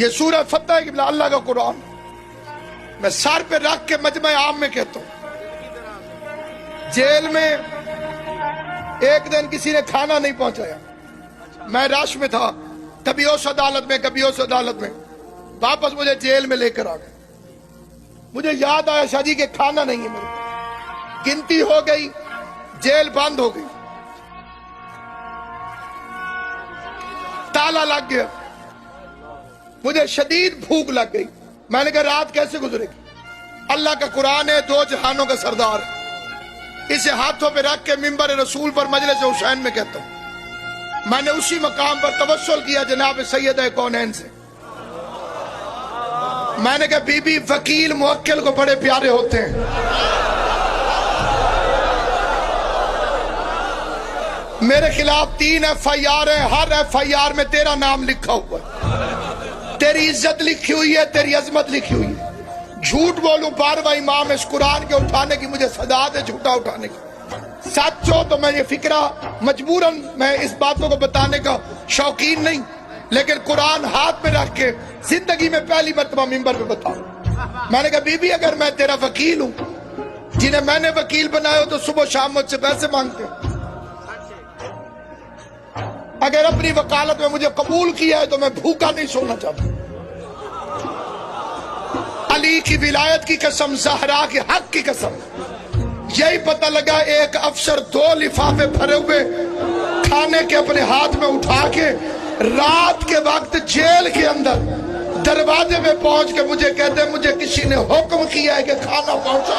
یہ سورہ فتح ہے کہ اللہ کا قرآن میں سر پہ رکھ کے مجمع عام میں کہتا ہوں. جیل میں ایک دن کسی نے کھانا نہیں پہنچایا، میں رش میں تھا، کبھی اس عدالت میں کبھی اس عدالت میں، واپس مجھے جیل میں لے کر آ گئے. مجھے یاد آیا شاہ جی کہ کھانا نہیں ہے میرے، گنتی ہو گئی، جیل بند ہو گئی، تالا لگ گیا، مجھے شدید بھوک لگ گئی. میں نے کہا رات کیسے گزرے گی؟ اللہ کا قرآن ہے، دو جہانوں کا سردار ہے، اسے ہاتھوں پہ رکھ کے منبر رسول پر مجلس حسین میں کہتا ہوں. میں نے اسی مقام پر توسل کیا جناب سید کونین سے. میں نے کہا بی بی وکیل موکل کو بڑے پیارے ہوتے ہیں. میرے خلاف 3 FIR ہیں، ہر FIR میں تیرا نام لکھا ہوا ہے، تیری عزت لکھی ہوئی ہے، تیری عظمت لکھی ہوئی ہے. جھوٹ بولوں 12واں امام اس قرآن کے اٹھانے کی مجھے سزا ہے، جھوٹا اٹھانے کی. سچ ہو تو میں یہ فکرہ مجبوراً میں اس باتوں کو بتانے کا شوقین نہیں، لیکن قرآن ہاتھ میں رکھ کے زندگی میں پہلی مرتبہ منبر پہ بتاؤں. میں نے کہا بی بی اگر میں تیرا وکیل ہوں، جنہیں میں نے وکیل بنایا ہو تو صبح شام مجھ سے پیسے مانگتے ہیں، اگر اپنی وکالت میں مجھے قبول کیا ہے تو میں بھوکا نہیں سونا چاہتا. علی کی ولایت کی قسم، زہرا کے حق کی قسم، یہی پتہ لگا ایک افسر 2 لفافے بھرے ہوئے کھانے کے اپنے ہاتھ میں اٹھا کے رات کے وقت جیل کے اندر دروازے میں پہنچ کے مجھے کہتے ہیں مجھے کسی نے حکم کیا ہے کہ کھانا پہنچا.